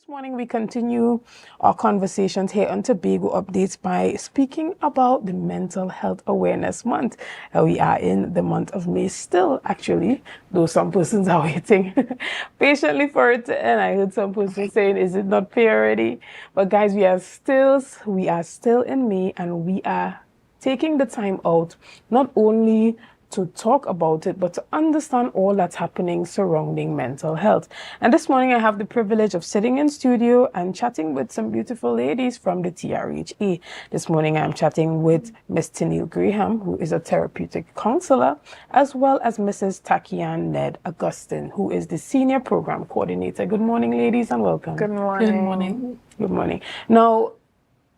This morning we continue our conversations here on Tobago Updates by speaking about the Mental Health Awareness Month. We are in the month of May still, actually, though some persons are waiting patiently for it to end. I heard some persons saying, is it not May already? But guys, we are still in May, and we are taking the time out not only to talk about it, but to understand all that's happening surrounding mental health. And this morning I have the privilege of sitting in studio and chatting with some beautiful ladies from the TRHA. This morning I'm chatting with Ms. Tyneille Graham, who is a therapeutic counselor, as well as Mrs. Takyana Nedd-Augustine, who is the senior program coordinator. Good morning, ladies, and welcome. Good morning. Good morning. Good morning. Now,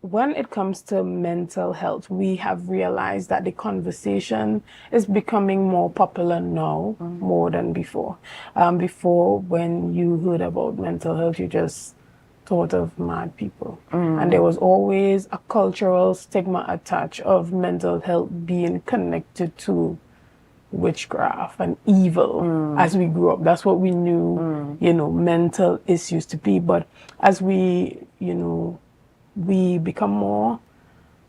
when it comes to mental health, we have realized that the conversation is becoming more popular now, more than before. Before, when you heard about mental health, you just thought of mad people. And there was always a cultural stigma attached of mental health being connected to witchcraft and evil as we grew up. That's what we knew, mental issues to be. But as we become more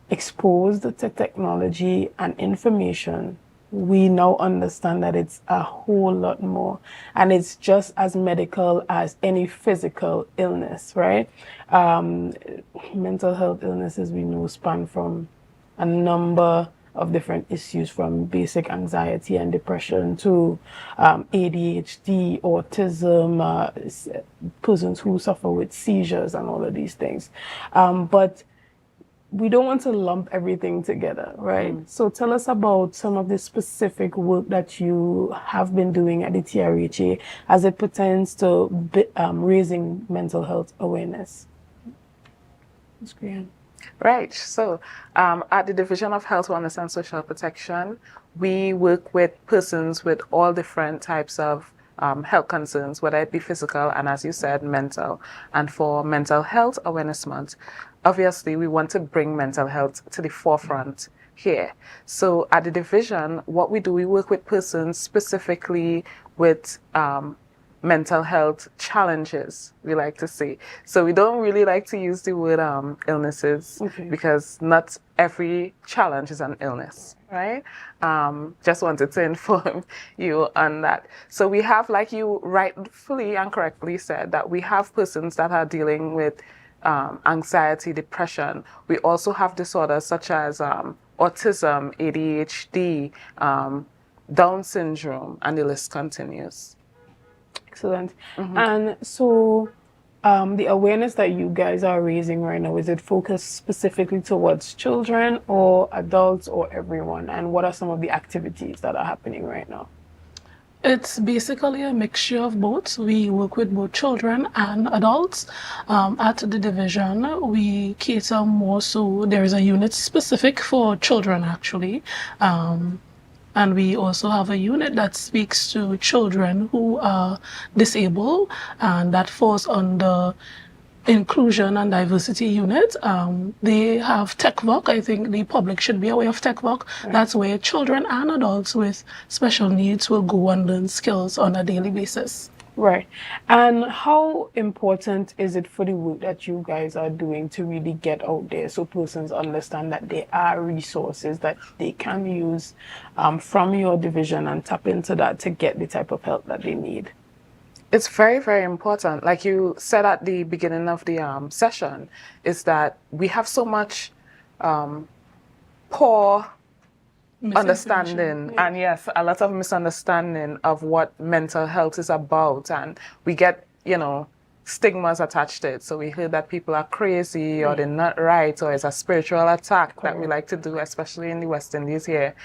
exposed to technology and information, we now understand that it's a whole lot more. And it's just as medical as any physical illness, right? Mental health illnesses, we know, span from a number of different issues, from basic anxiety and depression to ADHD, autism, persons who suffer with seizures and all of these things. But we don't want to lump everything together, right? So tell us about some of the specific work that you have been doing at the TRHA as it pertains to raising mental health awareness. Ms. Graham. Right. So at the Division of Health, Wellness and Social Protection, we work with persons with all different types of health concerns, whether it be physical and, as you said, mental. And for Mental Health Awareness Month, obviously we want to bring mental health to the forefront here. So at the division, what we do, we work with persons specifically with mental health challenges, we like to say. So we don't really like to use the word illnesses, because not every challenge is an illness, right? Just wanted to inform you on that. So we have, like you rightfully and correctly said, that we have persons that are dealing with anxiety, depression. We also have disorders such as autism, ADHD, Down syndrome, and the list continues. Excellent. And so the awareness that you guys are raising right now, is it focused specifically towards children or adults or everyone? And what are some of the activities that are happening right now? It's basically a mixture of both. We work with both children and adults. At the division, we cater more so, there is a unit specific for children actually. And we also have a unit that speaks to children who are disabled, and that falls under inclusion and diversity unit. They have TechVoc. I think the public should be aware of TechVoc. Right. That's where children and adults with special needs will go and learn skills on a daily basis. Right. And how important is it for the work that you guys are doing to really get out there so persons understand that there are resources that they can use from your division and tap into that to get the type of help that they need? It's very, very important. Like you said at the beginning of the session, is that we have so much poor understanding, and yes, a lot of misunderstanding of what mental health is about, and we get stigmas attached to it. So we hear that people are crazy, or they're not right, or it's a spiritual attack that we like to do, especially in the West Indies here.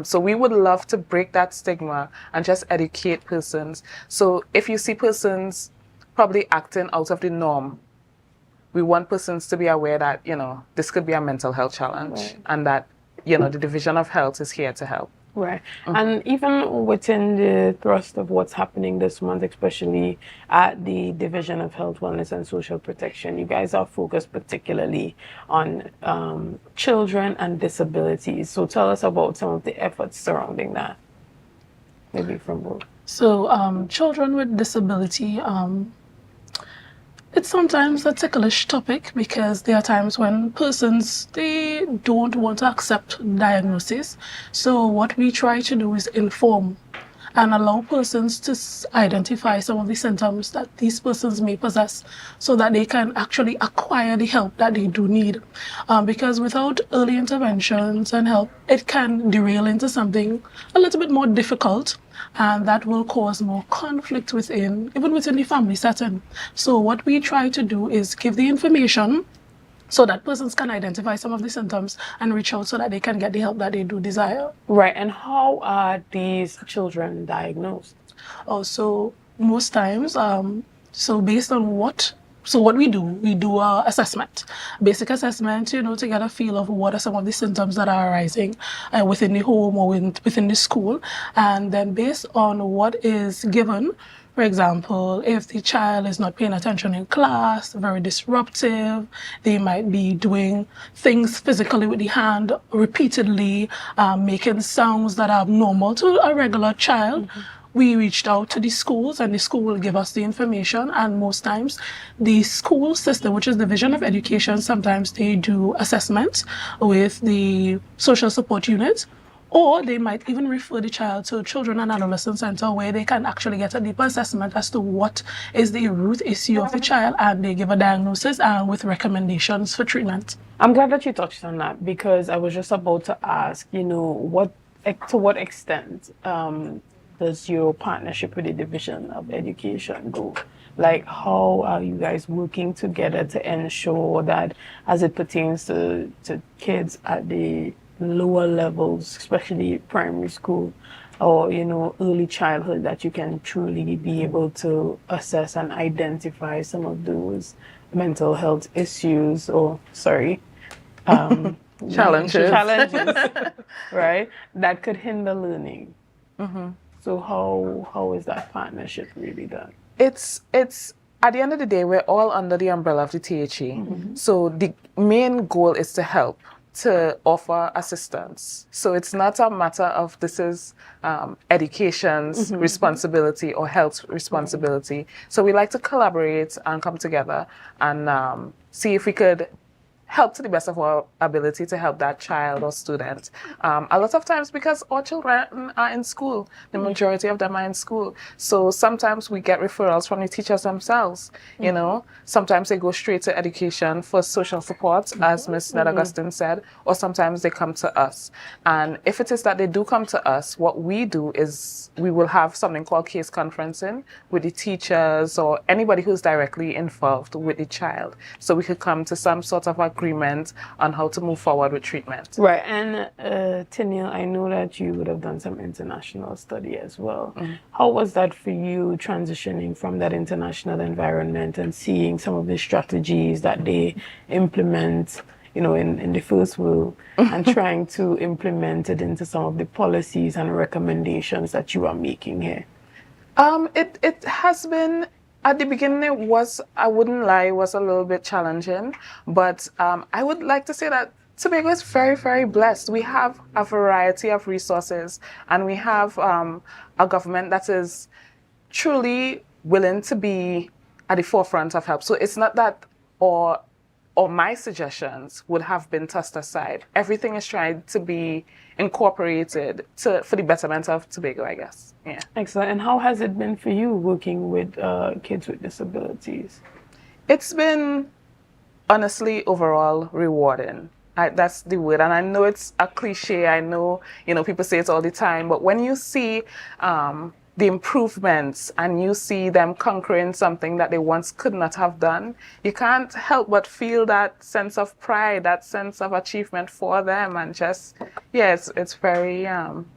So we would love to break that stigma and just educate persons. So if you see persons probably acting out of the norm, we want persons to be aware that this could be a mental health challenge, and that the Division of Health is here to help. Right. And even within the thrust of what's happening this month, especially at the Division of Health, Wellness and Social Protection, you guys are focused particularly on children and disabilities. So tell us about some of the efforts surrounding that, maybe from both. So children with disability, It's sometimes a ticklish topic because there are times when persons, they don't want to accept diagnosis. So what we try to do is inform and allow persons to identify some of the symptoms that these persons may possess so that they can actually acquire the help that they do need. Because without early interventions and help, it can derail into something a little bit more difficult, and that will cause more conflict even within the family setting. So what we try to do is give the information so that persons can identify some of the symptoms and reach out so that they can get the help that they do desire. Right. And how are these children diagnosed? Also, most times, so based on what we do a assessment, basic assessment, to get a feel of what are some of the symptoms that are arising within the home or within the school. And then based on what is given, for example, if the child is not paying attention in class, very disruptive, they might be doing things physically with the hand repeatedly, making sounds that are abnormal to a regular child. We reached out to the schools and the school will give us the information, and most times the school system, which is the Division of Education, sometimes they do assessments with the social support unit, or they might even refer the child to Children and Adolescent Center where they can actually get a deeper assessment as to what is the root issue of the child, and they give a diagnosis and with recommendations for treatment. I'm glad that you touched on that because I was just about to ask, to what extent does your partnership with the Division of Education go? Like, how are you guys working together to ensure that as it pertains to kids at the lower levels, especially primary school or, early childhood, that you can truly be able to assess and identify some of those mental health issues challenges, right? That could hinder learning. So how is that partnership really done? It's at the end of the day, we're all under the umbrella of the THE. So the main goal is to help, to offer assistance. So it's not a matter of this is education's responsibility or health responsibility. So we like to collaborate and come together and see if we could help to the best of our ability to help that child or student. A lot of times because our children are in school, the majority of them are in school. So sometimes we get referrals from the teachers themselves, Sometimes they go straight to education for social support, as Ms. Nedd-Augustine said, or sometimes they come to us. And if it is that they do come to us, what we do is we will have something called case conferencing with the teachers or anybody who's directly involved with the child. So we could come to some sort of agreement on how to move forward with treatment. Right. And Tyneille, I know that you would have done some international study as well. How was that for you, transitioning from that international environment and seeing some of the strategies that they implement, in the first world and trying to implement it into some of the policies and recommendations that you are making here? It has been, at the beginning, it was, I wouldn't lie, it was a little bit challenging, but I would like to say that Tobago is very, very blessed. We have a variety of resources, and we have a government that is truly willing to be at the forefront of help. So it's not that or my suggestions would have been tossed aside. Everything is trying to be incorporated for the betterment of Tobago, I guess. Yeah. Excellent. And how has it been for you working with kids with disabilities? It's been honestly overall rewarding. That's the word. And I know it's a cliche. I know, people say it all the time. But when you see the improvements and you see them conquering something that they once could not have done, you can't help but feel that sense of pride, that sense of achievement for them. And just, it's very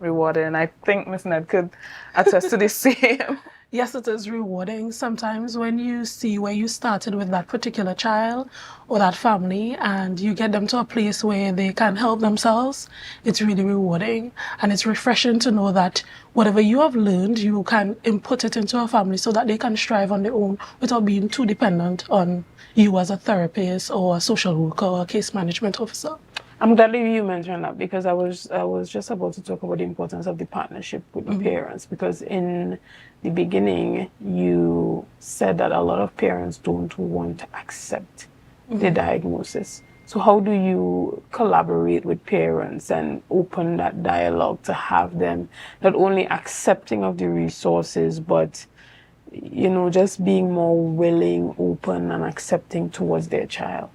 rewarding. I think Ms. Ned could attest to the same. Yes, it is rewarding. Sometimes when you see where you started with that particular child or that family and you get them to a place where they can help themselves, it's really rewarding. And it's refreshing to know that whatever you have learned, you can input it into a family so that they can strive on their own without being too dependent on you as a therapist or a social worker or a case management officer. I'm glad that you mentioned that, because I was just about to talk about the importance of the partnership with the parents, because in the beginning you said that a lot of parents don't want to accept the diagnosis. So how do you collaborate with parents and open that dialogue to have them not only accepting of the resources, but just being more willing, open, and accepting towards their child?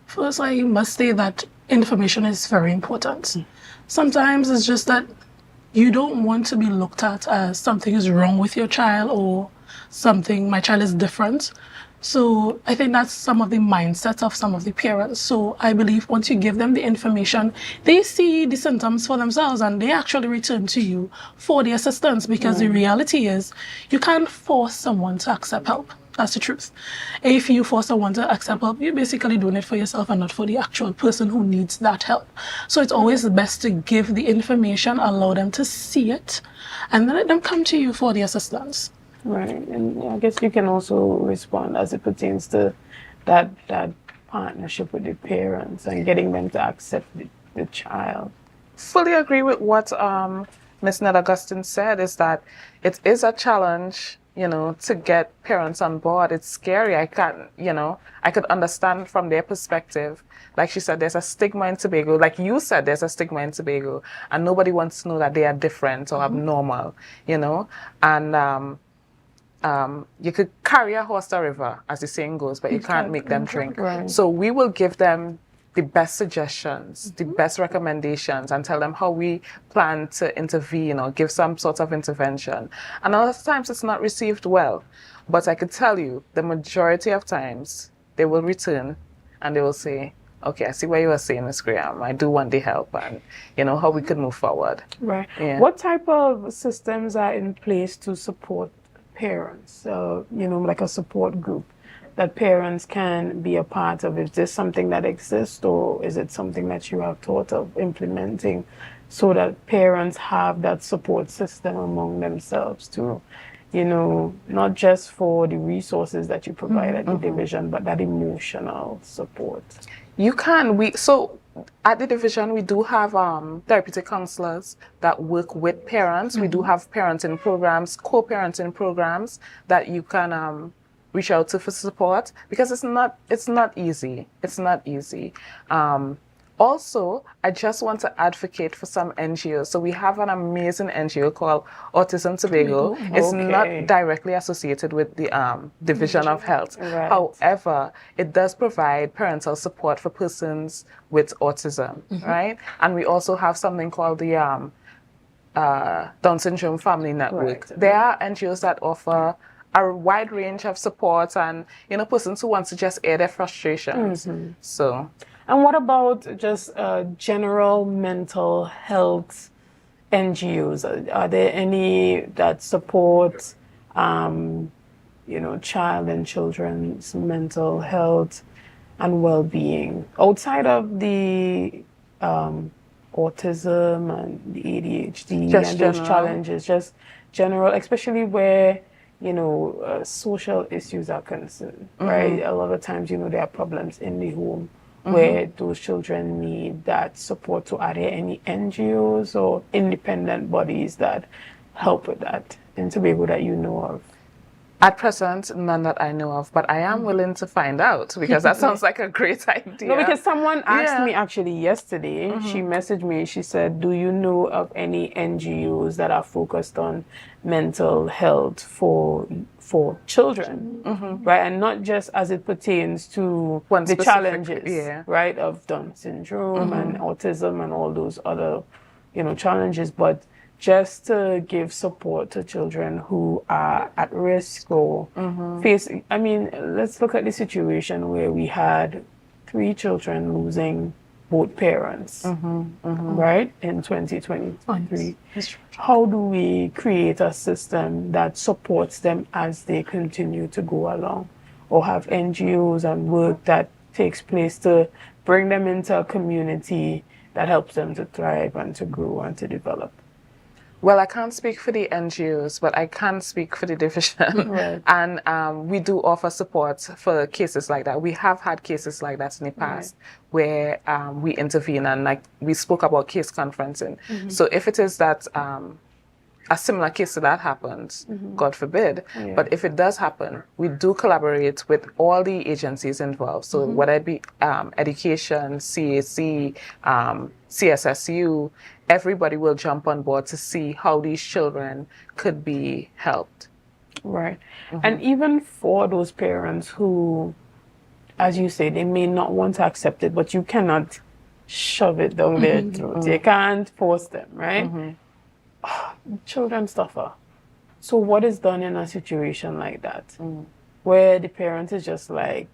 First, I must say that information is very important. Sometimes it's just that you don't want to be looked at as something is wrong with your child or something, my child is different. So I think that's some of the mindset of some of the parents. So I believe once you give them the information, they see the symptoms for themselves and they actually return to you for the assistance, because the reality is you can't force someone to accept help. That's the truth. If you force someone to accept help, you're basically doing it for yourself and not for the actual person who needs that help. So it's always best to give the information, allow them to see it, and then let them come to you for the assistance. Right, and I guess you can also respond as it pertains to that partnership with the parents and getting them to accept the child. Fully agree with what Ms. Nedd-Augustine said, is that it is a challenge, to get parents on board. It's scary. I could understand from their perspective. Like she said, there's a stigma in Tobago. Like you said, there's a stigma in Tobago, and nobody wants to know that they are different or abnormal, and you could carry a horse to a river, as the saying goes, but you can't make them drink. Right. So we will give them the best suggestions, the best recommendations, and tell them how we plan to intervene or give some sort of intervention. And a lot of times it's not received well, but I could tell you the majority of times they will return and they will say, okay, I see what you were saying, Ms. Graham. I do want the help, and how we could move forward. Right. Yeah. What type of systems are in place to support parents? Like a support group that parents can be a part of. Is this something that exists, or is it something that you have thought of implementing so that parents have that support system among themselves too? Not just for the resources that you provide at the division, but that emotional support. You can. So at the division, we do have therapeutic counselors that work with parents. We do have parenting programs, co-parenting programs that you can reach out to for support, because it's not easy. It's not easy. Also, I just want to advocate for some NGOs. So we have an amazing NGO called Autism Tobago. It's not directly associated with the Division of Health. Right. However, it does provide parental support for persons with autism, right? And we also have something called the Down Syndrome Family Network. Right. There are NGOs that offer a wide range of support and, persons who want to just air their frustrations. So. And what about just general mental health NGOs? Are there any that support, child and children's mental health and well-being outside of the autism and the ADHD and those challenges? Just general, especially where social issues are concerned, right? A lot of times, there are problems in the home where those children need that support. So are there any NGOs or independent bodies that help with that in Tobago that you know of? At present, none that I know of, but I am willing to find out, because that sounds like a great idea. No, because someone asked me actually yesterday, she messaged me, she said, do you know of any NGOs that are focused on mental health for children, right? And not just as it pertains to the challenges, right, of Down syndrome and autism and all those other, challenges, but just to give support to children who are at risk or facing. I mean, let's look at the situation where we had 3 children losing both parents, right, in 2023. How do we create a system that supports them as they continue to go along, or have NGOs and work that takes place to bring them into a community that helps them to thrive and to grow and to develop? Well, I can't speak for the NGOs, but I can speak for the division. Right. And we do offer support for cases like that. We have had cases like that in the past where we intervene, and like we spoke about case conferencing. So if it is that a similar case to that happens, God forbid. Yeah. But if it does happen, we do collaborate with all the agencies involved. So whether it be education, CAC, CSSU, everybody will jump on board to see how these children could be helped. Right. And even for those parents who, as you say, they may not want to accept it, but you cannot shove it down their throat. You can't force them, right? Children suffer. So what is done in a situation like that, where the parent is just like,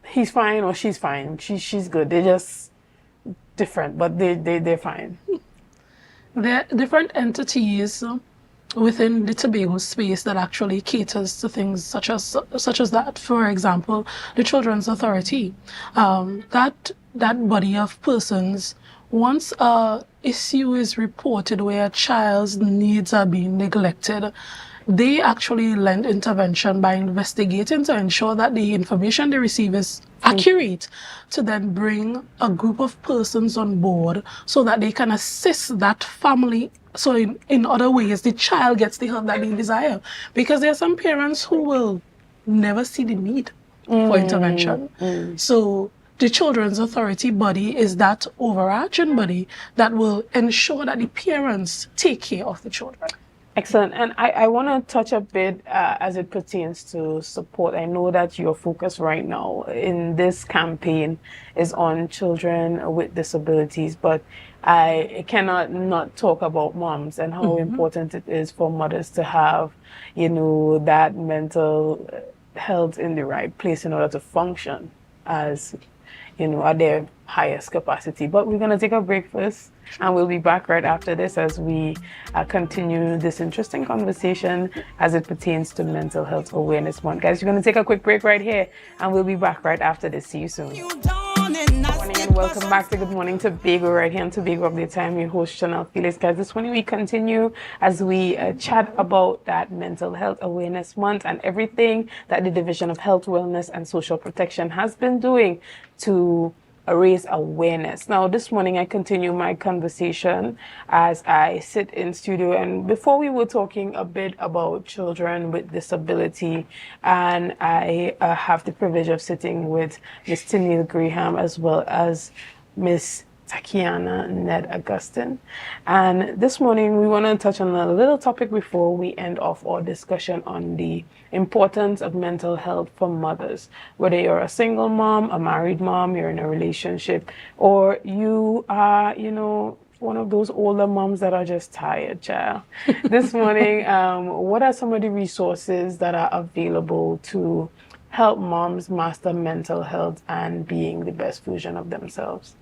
he's fine or she's fine, she's good, they're just different, but they're fine? There are different entities within the Tobago space that actually caters to things such as that. For example, the Children's Authority, that body of persons, once a issue is reported where a child's needs are being neglected, they actually lend intervention by investigating to ensure that the information they receive is accurate, to then bring a group of persons on board so that they can assist that family. So in other ways, the child gets the help that they desire. Because there are some parents who will never see the need for intervention. So the Children's Authority body is that overarching body that will ensure that the parents take care of the children. Excellent. And I want to touch a bit as it pertains to support. I know that your focus right now in this campaign is on children with disabilities, but I cannot not talk about moms and how important it is for mothers to have, that mental health in the right place in order to function as, at their highest capacity. But we're going to take a break first, and we'll be back right after this as we continue this interesting conversation as it pertains to Mental Health Awareness Month. Guys, we're going to take a quick break right here, and we'll be back right after this. See you soon. Good morning and welcome back to Good Morning Tobago right here on Tobago Update. I'm your host, Shenell Felix. Guys, this morning we continue as we chat about that Mental Health Awareness Month and everything that the Division of Health, Wellness and Social Protection has been doing to raise awareness. Now, this morning I continue my conversation as I sit in studio, and before we were talking a bit about children with disability, and I have the privilege of sitting with Miss Tyneille Graham as well as Miss Takyana Nedd-Augustine. And this morning we want to touch on a little topic before we end off our discussion on the importance of mental health for mothers. Whether you're a single mom, a married mom, you're in a relationship, or you are, one of those older moms that are just tired, child. This morning, what are some of the resources that are available to help moms master mental health and being the best version of themselves?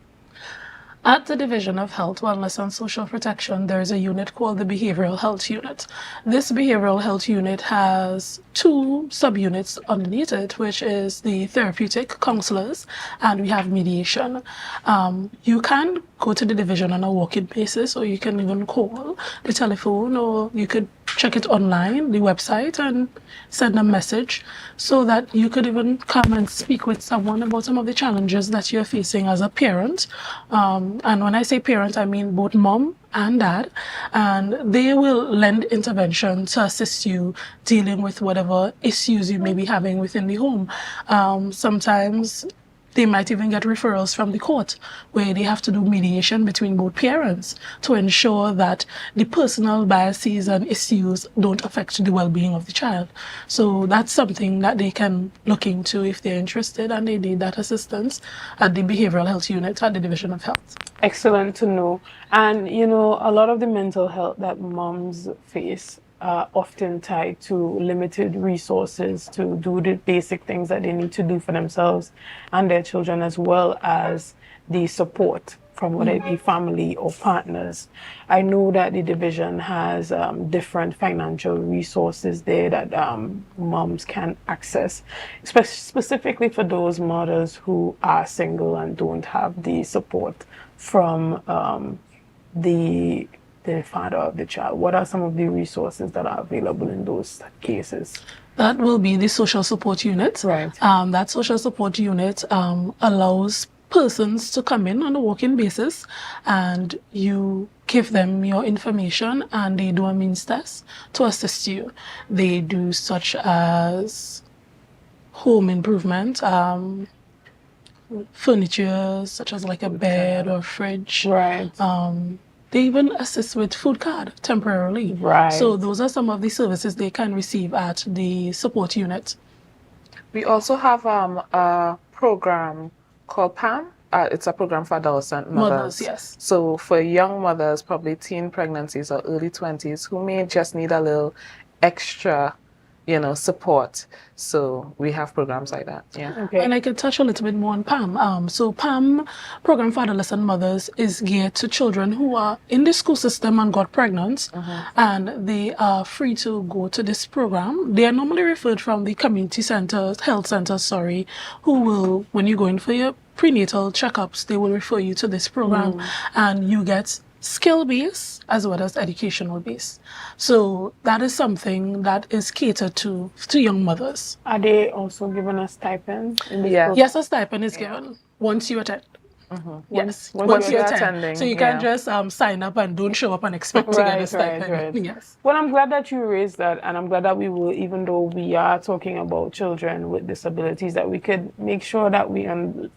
At the Division of Health, Wellness and Social Protection, there is a unit called the Behavioral Health Unit. This Behavioral Health Unit has two subunits underneath it, which is the therapeutic counselors, and we have mediation. You can go to the division on a walk-in basis, or you can even call the telephone, or you could check it online, the website, and send a message so that you could even come and speak with someone about some of the challenges that you're facing as a parent. And when I say parent, I mean both mom and dad, and they will lend intervention to assist you dealing with whatever issues you may be having within the home. Sometimes they might even get referrals from the court where they have to do mediation between both parents to ensure that the personal biases and issues don't affect the well-being of the child. So that's something that they can look into if they're interested and they need that assistance at the Behavioral Health Unit at the Division of Health. Excellent to know. And, a lot of the mental health that moms face are often tied to limited resources to do the basic things that they need to do for themselves and their children, as well as the support from whether it be family or partners. I know that the division has different financial resources there that moms can access, specifically for those mothers who are single and don't have the support from the the father of the child? What are some of the resources that are available in those cases? That will be the social support unit. Right. That social support unit allows persons to come in on a walk-in basis, and you give them your information and they do a means test to assist you. They do such as home improvement, furniture such as like a bed or fridge. Right. They even assist with food card temporarily. Right. So those are some of the services they can receive at the support unit. We also have a program called PAM. It's a program for adolescent mothers. Yes. So for young mothers, probably teen pregnancies or early 20s, who may just need a little extra, support. So we have programs like that. Yeah. Okay. And I can touch a little bit more on PAM. So PAM, Program for Adolescent Mothers, is geared to children who are in the school system and got pregnant, and they are free to go to this program. They are normally referred from the community centers, health centers, who will, when you go in for your prenatal checkups, they will refer you to this program, and you get skill-based as well as educational based. So that is something that is catered to young mothers. Are they also given a stipend in this Yeah. program? Yes, a stipend is given once you attend. Yes, once you you're attend. attending, So you can't just sign up and don't show up and expect to get a stipend. Right. Yes. Well, I'm glad that you raised that, and I'm glad that we will, even though we are talking about children with disabilities, that we could make sure that we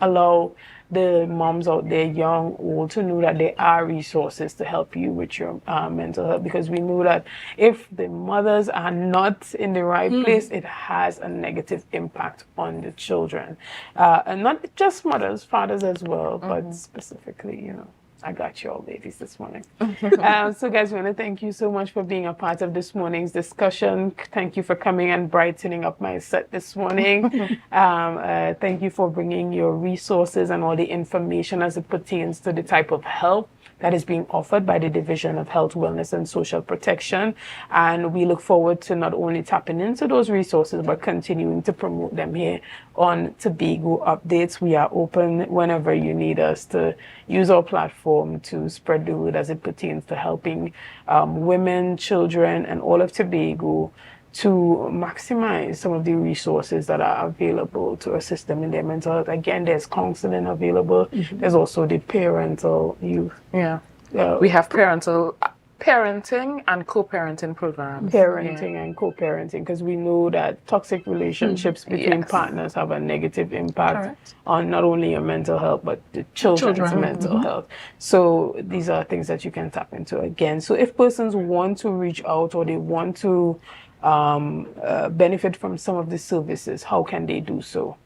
allow the moms out there, young, old, to know that there are resources to help you with your mental health, because we know that if the mothers are not in the right place, it has a negative impact on the children. And not just mothers, fathers as well, but specifically, I got you all ladies this morning. So guys, we want to thank you so much for being a part of this morning's discussion. Thank you for coming and brightening up my set this morning. Thank you for bringing your resources and all the information as it pertains to the type of help that is being offered by the Division of Health, Wellness and Social Protection. And we look forward to not only tapping into those resources, but continuing to promote them here on Tobago Updates. We are open whenever you need us to use our platform to spread the word as it pertains to helping women, children, and all of Tobago to maximize some of the resources that are available to assist them in their mental health. Again, there's counseling available. There's also the parental youth. Yeah. We have parenting and co-parenting programs. Parenting and co-parenting, because we know that toxic relationships between partners have a negative impact on not only your mental health, but the children's mental health. So these are things that you can tap into again. So if persons want to reach out or they want to benefit from some of the services, how can they do so?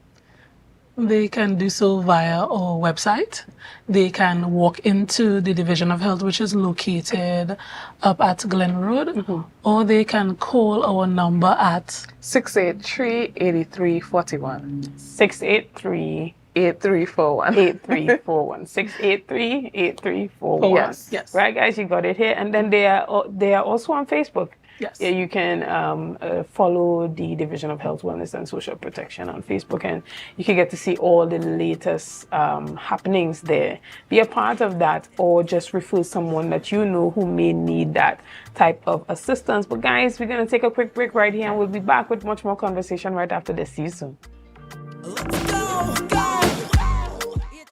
They can do so via our website. They can walk into the Division of Health, which is located up at Glen Road, or they can call our number at 683-8341. 683 8341. 8341. 683-8341. Yes. Right, guys, you got it here. And then they are also on Facebook. Yes. Yeah, you can follow the Division of Health, Wellness and Social Protection on Facebook, and you can get to see all the latest happenings there. Be a part of that, or just refer someone that you know who may need that type of assistance. But guys, we're going to take a quick break right here, and we'll be back with much more conversation right after this. See you soon.